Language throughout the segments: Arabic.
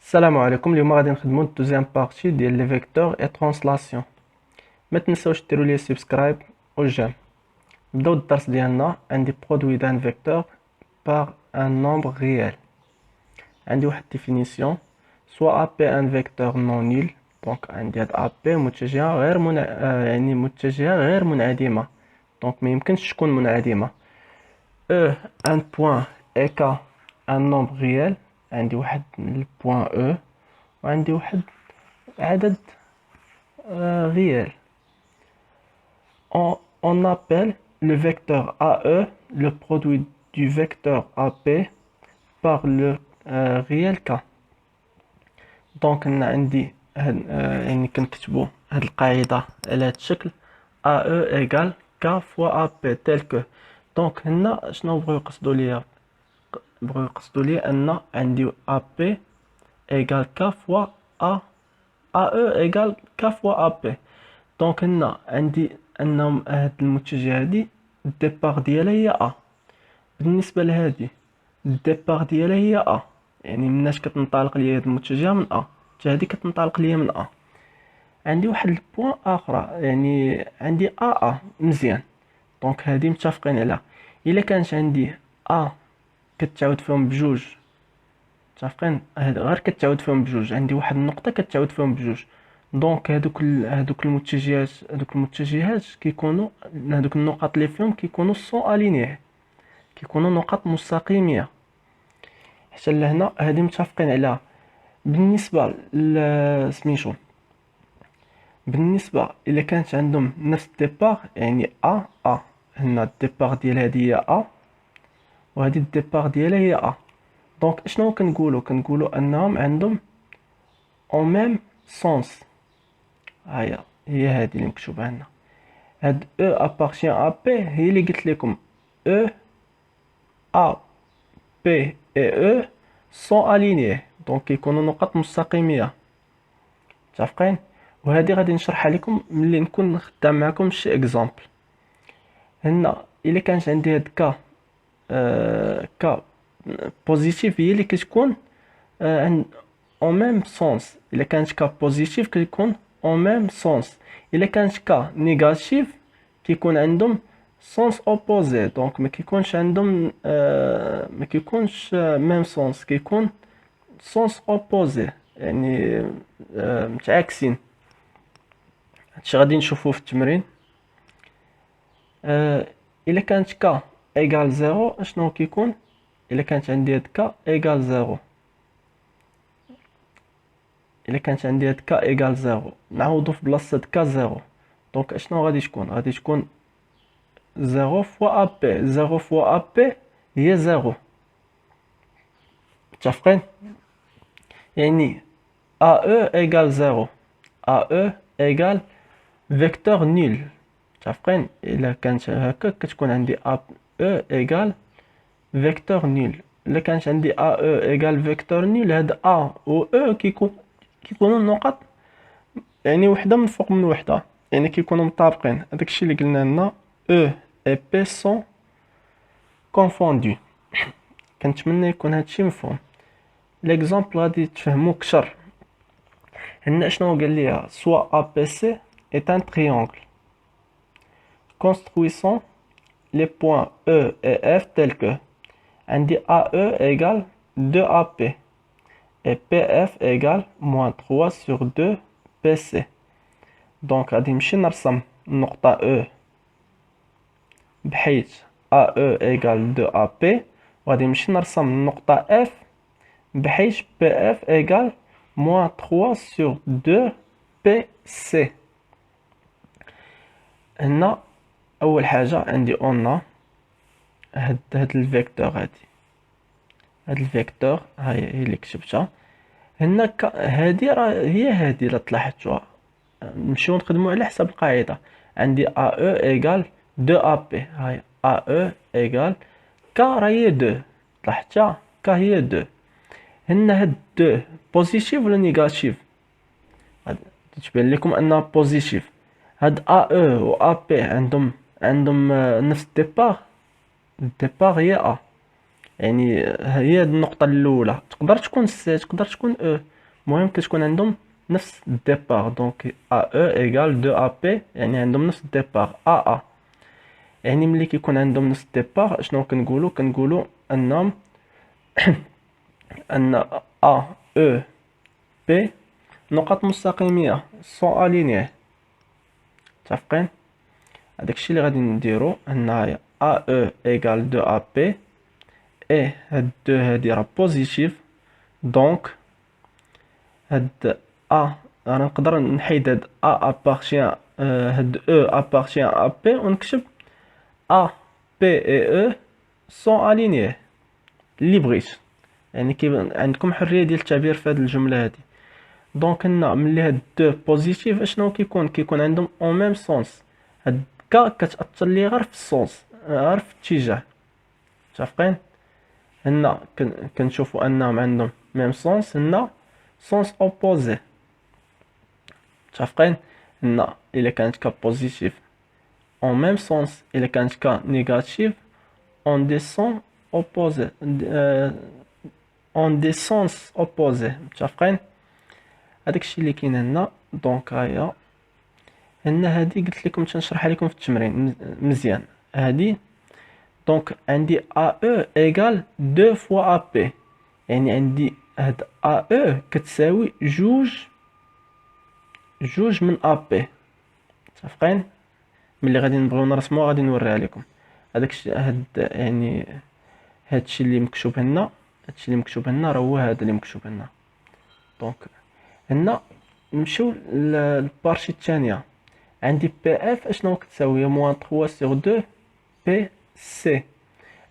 السلام عليكم. اليوم غادي نخدمو الدوزيام بارتي ديال لي فيكتور اي ترانسلاسيون. ما تنساوش ديروا لي سبسكرايب و جيم. نبداو الدرس ديالنا. عندي برودوي دان فيكتور بار ان نومبر ريال. عندي واحد ديفينيسيون سوا ا بي ان فيكتور نون نيل. دونك عندي هاد ا بي متجهه غير يعني متجهه غير منعدمه، دونك ما يمكنش تكون منعدمه. او ان بوين اي كا ان نومبر ريال. عندي واحد البوين او وعندي واحد عدد réel. On appelle le vecteur AE le produit du vecteur AP par le réel K. دونك هنا عندي يعني كنكتبو هاد القاعدة على هاد الشكل AE إيكال K فوا AP تيل كو. دونك هنا شنو بغيو يقصدو ليا؟ بغيو يقصدو ليا أن عندي AP إيكال K فوا A AE إيكال K فوا AP. دونك هنا عندي انهم هاد المتجهه هادي الديبار ديالها هي ا. بالنسبه لهادي الديبار ديالها هي ا، يعني مناش كتنطلق ليا هاد المتجهه من ا حتى هادي كتنطلق ليا من ا. عندي واحد البوان اخرى، يعني عندي ا مزيان. دونك هادي متفقين عليها. الا كانت عندي ا كتعاود فيهم بجوج، متفقين هاد غير كتعاود فيهم بجوج، عندي واحد النقطه كتعاود فيهم بجوج. دونك هادوك المتجهات كيكونوا، هادوك النقط اللي فيهم كيكونوا سون الينيي، كيكونوا نقط مستقيميه. حتى لهنا هادي متفقين عليها. بالنسبه سميتو، بالنسبه الا كانت عندهم نفس الديبار، يعني ا هنا الديبار ديال هادي هي ا وهادي الديبار ديالها هي ا. دونك اشنو كنقولوا انهم عندهم او ميم سونس. هي هادي اللي مكتوبه هنا. هاد او ابارتيان ا بي هي اللي قلت لكم او ا بي اي او سون الينيي، دونك كيكونوا نقط مستقيميه. متفقين؟ وهذه غادي نشرحها لكم ملي نكون خدام معكم شي اكزامبل. هنا الا كانت عندي هاد كا كا بوزيتيف هي اللي كتكون عند اون ميم سونس. الا كانت كا بوزيتيف كيكون اون ميم سونس. الا كانت كا نيجاتيف كيكون عندهم سونس اوبوزي، دونك ما كيكونش عندهم ما كيكونش ميم سونس، كيكون سونس اوبوزي، يعني متعاكسين. هادشي غادي نشوفوه في التمرين. الا كانت كا ايكال زيرو اشنو كيكون؟ الا كانت عندي هاد كا ايكال زيرو، الا كانت عندي هاد كا ايكال زيرو نعوضو في بلاصه كا زيرو. دونك اشنو غادي تكون؟ غادي تكون زيرو فوا ا بي. زيرو فوا ا بي هي زيرو. متفقين؟ يعني ا او ايكال زيرو. ا او ايكال فيكتور نيل. متفقين؟ الا كانت هكا كتكون عندي ا او ايكال فيكتور نيل. الا كانت عندي ا او ايكال فيكتور نيل، هاد ا و او كيكونوا النقط يعني وحده من فوق من وحده، يعني كيكونوا مطابقين. هذاك الشيء اللي قلنا لنا او اي بي سون كونفوندو. كنتمنى يكون هادشي مفهوم. ليكزامبل غادي تفهمو كثر. هنا شنو قال لي؟ سوا ا بي سي est un triangle construisons les points E et F tels que عندي AE égale 2AP et PF égale moins 3 sur 2 PC. دونك غادي نمشي نرسم النقطة E بحيث AE égale 2AP، وغادي نمشي نرسم النقطة F بحيث PF égale moins 3 sur 2 PC. هنا اول حاجه عندي اون هاد الفيكتور هاد الفيكتور هي اللي كتبتها هنا. هادي راه هي هادي الا تلاحظتوها. نمشيو نخدمو على حسب القاعده. عندي ا او ايكال 2 ا بي. هاي ا او ايكال كا راه هي 2. لاحظتها كا هي 2. هنا هاد 2 بوزيتيف ولا نيجاتيف؟ غادي تبان لكم انها بوزيتيف. هاد ا او و ا بي عندهم نفس الديبار. الديبار هي ا، يعني هي النقطة الأولى. تقدر تكون سي، تقدر تكون او، المهم كتكون عندهم نفس الديبار. دونك ا او ايكال 2 ا بي، يعني عندهم نفس الديبار ا ا. يعني ملي كيكون عندهم نفس الديبار شنو كنقولوا انهم ان ا او بي نقط مستقيميه سون الينيي. متفقين؟ هذاك الشيء اللي غادي نديرو هنايا ا او ايكال 2 ا بي، اي هاد 2 هادي راه بوزيتيف، دونك هاد ا انا نقدر نحيد هاد ا ابارتيان هاد او ابارتيان ا بي ونكتب ا بي اي او سون الينيي اللي بغيت. يعني عندكم حريه ديال التعبير في هاد الجمله هادي. دونك هنا ملي هاد دو بوزيتيف اشنو كيكون عندهم اون ميم سونس. هاد كا كتاثر لي غير في السونس، غير في الاتجاه. متفقين؟ هنا كنشوفوا انهم عندهم ميم سونس، هنا سونس اوبوزي. متفقين؟ هنا الا كانت كا بوزيتيف اون ميم سونس، الا كانت كا نيجاتيف اون دي سون اوبوزي، اون دي سونس اوبوزي. متفقين؟ هذاك الشيء اللي كاين هنا. دونك هيا هنا هادي قلت لكم تنشرحها لكم في التمرين مزيان. هادي دونك عندي ا او ايكال 2 فوا ا بي، يعني عندي هاد ا او كتساوي جوج من ا بي. متفقين؟ ملي غادي نبغيو نرسموها غادي نوريها لكم. هذاك الشيء يعني هادشي اللي مكتوب هنا، هادشي اللي مكتوب هنا راه هو هذا اللي مكتوب هنا. دونك هنا نمشيو للبارشي الثانيه. عندي بي اف اشنو كتساوي؟ هي موان 3 سور 2 بي سي.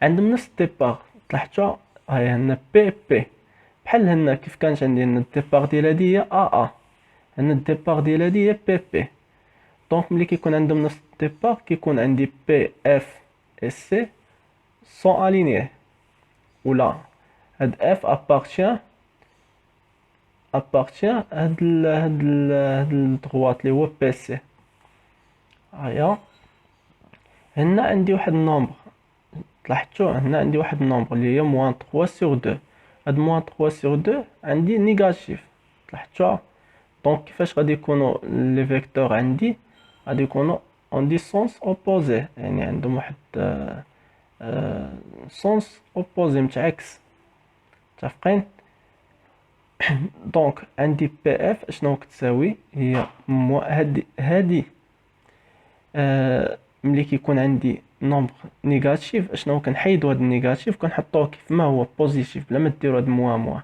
عندهم نفس الديبار، طلعتها هاي هنا بي بي. بحال هنا كيف كانت عندي هنا الديبار ديال هادي هي ا ا، هنا الديبار ديال هادي هي بي بي. دونك ملي كيكون عندهم نفس الديبار كيكون عندي بي اف و سي سون الينيي، ولا هاد اف ابارتيان هاد الدغوات اللي هو بي سي. هيا هنا عندي واحد النومبر، لاحظتوا هنا عندي واحد النومبر اللي هي موان 3 سور 2. هاد موان 3 سور 2 عندي نيجاتيف، لاحظتوا؟ دونك كيفاش غادي يكونوا لي فيكتور عندي؟ غادي يكونوا اون دي سونس اوبوزي، يعني عندهم واحد سونس اوبوزي متعكس. متفقين؟ دونك عندي بي اف اشنو كتساوي؟ هي هادي ملي كيكون عندي نومبر نيجاتيف اشنو كنحيدو هاد النيجاتيف كنحطوه كيف ما هو بوزيتيف بلا ما ديرو هاد موان.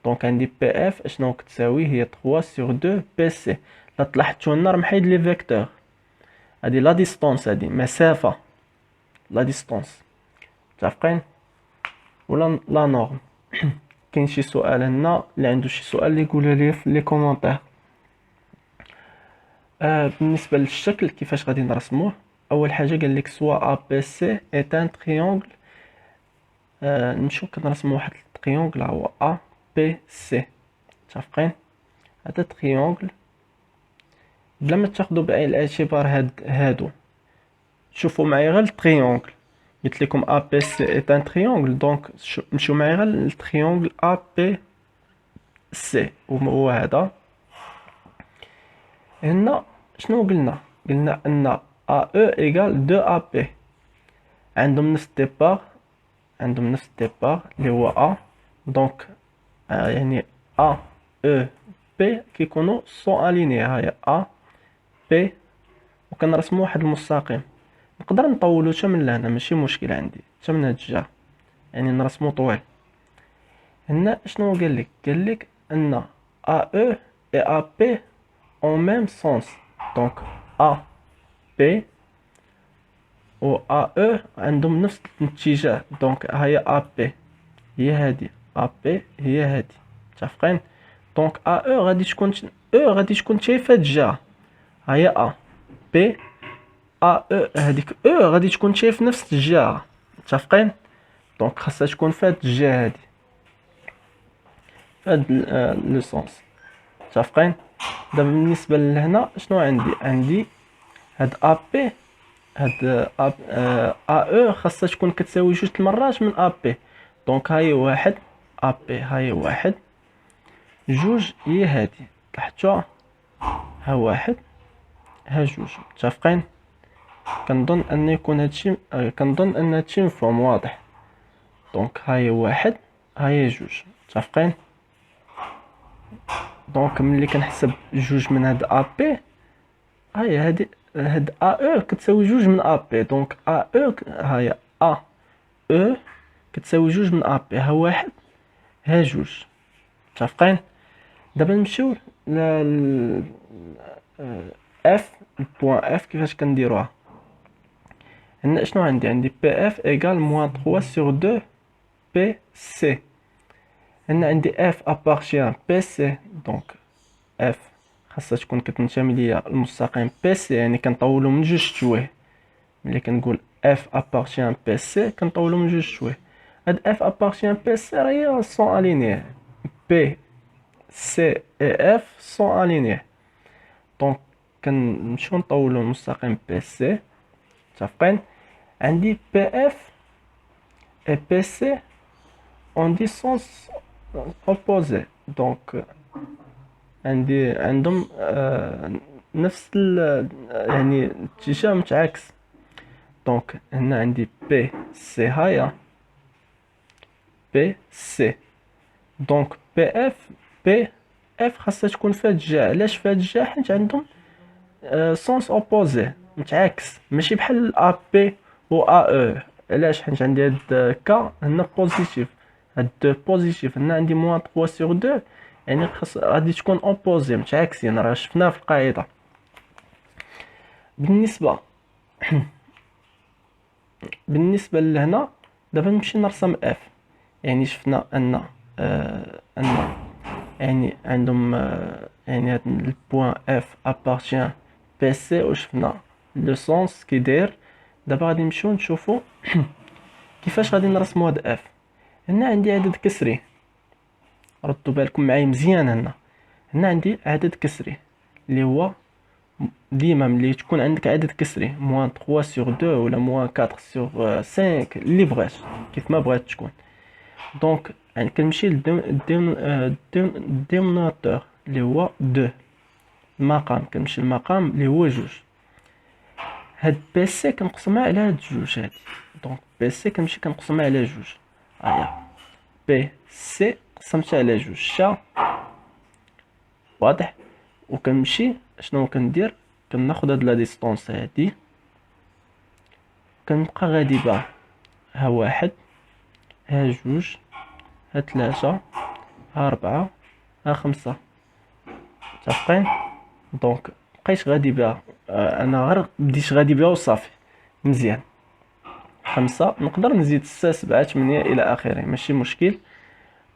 دونك عندي بي اف اشنو كتساوي؟ هي 3 سور 2 بي سي. لا تلاحظتوا هنا راه محيد لي فيكتور، هادي لا ديستونس، هادي مسافه، لا ديستونس. متفقين؟ ولا لا نورم؟ كاين شي سؤال هنا؟ اللي عنده شي سؤال اللي يقولها لي في لي كومونتير. بالنسبه للشكل كيفاش غادي نرسموه، اول حاجه قال لك سوا ا بي سي ايت ان تريونغل. نمشيو كنرسمو واحد التريونغل هو ا بي سي. متفقين؟ هذا تريونغل بلا ما تاخذوا بعين الاعتبار هادو، شوفوا معايا غير التريونغل. قلت لكم ا بي سي ايت ان تريونغل، دونك مشيو معايا غير التريونغل ا بي سي وهو هذا. هنا شنو قلنا ان ا او ايكال 2 ا بي. عندهم نفس الديبار اللي هو ا. دونك يعني ا او بي كيكونوا سون الينيي. هاهي ا بي وكنرسمو واحد المستقيم. نقدر نطولو حتى من لهنا ماشي مشكل عندي، حتى من هاد الجهه يعني نرسمو طويل. هنا شنو قال لك ان ا او اي ا بي اون ميم سونس. دونك ا بي و ا او عندهم نفس الاتجاه. دونك هي ا بي هي هادي، ا بي هي هادي. متفقين؟ دونك ا او غادي تكون حتى في هاد الجهه. هي ا بي ا او هذيك او غادي تكون حتى في نفس الجهه. متفقين؟ دونك خاصها تكون في هاد الجهه هادي، في هاد لو سونس. متفقين؟ دابا بالنسبه لهنا شنو عندي هاد ا بي، هاد ا او خاصها تكون كتساوي جوج المرات من ا بي. دونك هاي واحد ا بي، هاي واحد جوج هي هادي، لاحظتوها؟ ها واحد ها جوج، متفقين؟ كنظن ان يكون هادشي كنظن ان هادشي مفهوم واضح. دونك ها هي واحد ها هي جوج، متفقين؟ دونك ملي كنحسب جوج من هاد ا بي، هاي هاد ا او كتساوي جوج من ا بي. دونك ا او هاي ا او كتساوي جوج من ا بي، ها واحد ها جوج، متفقين؟ دابا نمشيو ل اف، البوان اف كيفاش كنديروها. هنا شنو عندي بي اف ايكال موان 3 سور 2 بي سي. هنا عندي اف ابارتيان بي سي، دونك اف خاصها تكون كتنتمي ليا المستقيم بي سي، يعني كنطولو من جوج تشويه. ملي كنقول اف ابارتيان بي سي كنطولو من جوج تشويه. هاد اف ابارتيان بي سي راه هي سون الينيه، بي سي اي اف سون الينيه. دونك كنمشيو نطولو المستقيم بي سي، متفقين؟ عندي بي اف اي بي سي اون دي سونس اوبوزي، دونك عندهم نفس يعني اتجاه متعاكس. دونك هنا عندي بي سي هايا بي سي، دونك بي اف بي اف خاصها تكون في هاد الجهة. علاش في هاد الجهة؟ حيت عندهم سونس اوبوزي متعاكس، ماشي بحال ا بي و ا او. علاش؟ حيت عندي هاد كا هنا بوزيتيف، هاد دو بوزيتيف. هنا عندي موان 3 سور 2، يعني خاص غادي تكون اوبوزي متعاكسين، راه شفناها في القاعدة. بالنسبة لهنا دابا نمشي نرسم اف. يعني شفنا ان يعني عندهم يعني هاد البوان اف ابارتيان بي سي، وشفنا لو سونس كي داير. دابا غادي نمشيو نشوفو كيفاش غادي نرسمو هاد اف. هنا عندي عدد كسري، ردوا بالكم معايا مزيان. هنا عندي عدد كسري اللي هو ديما ملي تكون عندك عدد كسري موان 3 سور 2 ولا موان 4 سور 5 اللي بغات، كيف ما بغات تكون. دونك يعني كنمشي للدينوميناتور اللي هو 2، المقام كنمشي للمقام اللي هو جوج. هاد بي سي كنقسمها على هاد جوج هادي، دونك بي سي كنمشي كنقسمها على جوج. هيا بي سي قسمتها على جوج، شا واضح؟ وكنمشي شنو كندير؟ كناخد هاد لا ديستونس هادي، كنبقى غادي بها ها واحد ها جوج ها تلاتة ها ربعة ها خمسة، متفقين؟ دونك بقيت غادي بها انا غير بديت غادي بها وصافي مزيان. خمسة نقدر نزيد ستة سبعة تمنية الى اخره، ماشي مشكل.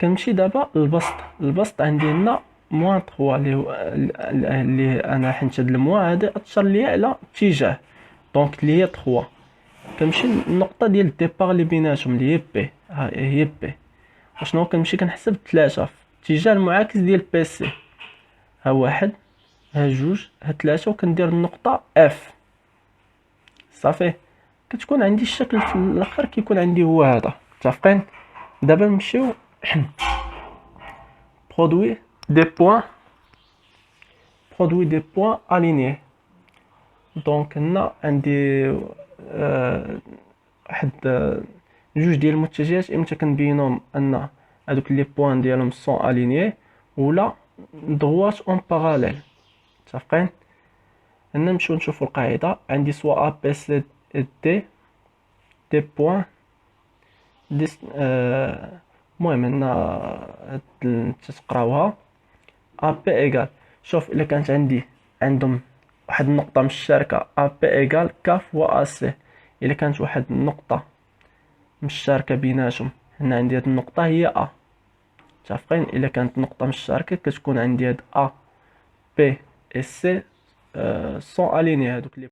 كنمشي دابا للبسط. البسط عندي هنا موان 3 اللي هو اللي انا حيت هاد الموان هادي اثر ليا على اتجاه، دونك اللي هي 3. كنمشي للنقطة ديال الديبار اللي بيناتهم اللي هي بي، ها هي بي. وشنو كنمشي كنحسب 3 في الاتجاه المعاكس ديال بي سي، ها واحد ها جوج ها تلاتة، وكندير النقطة اف. صافي كتكون عندي الشكل في الاخر كيكون عندي هو هذا، متفقين؟ دابا نمشيو برودوي دي بوين، برودوي دي بوين الينيي. دونك هنا عندي واحد جوج ديال المتجهات، امتى كنبينهم ان هادوك لي بوين ديالهم سون الينيي ولا دغوات اون باراليل، متفقين؟ هنا نمشيو نشوفو القاعدة. عندي سوا ا بي سي دي دي بوين ديس المهم هنا تتقراوها ا بي ايكال. شوف الا كانت عندي عندهم واحد النقطة مشتركة ا بي ايكال كاف و ا سي، الا كانت واحد النقطة مشتركة بيناتهم، هنا عندي هاد النقطة هي ا، متفقين؟ الا كانت نقطة مشتركة كتكون عندي هاد ا بي اي سي سون اليني هادوك لي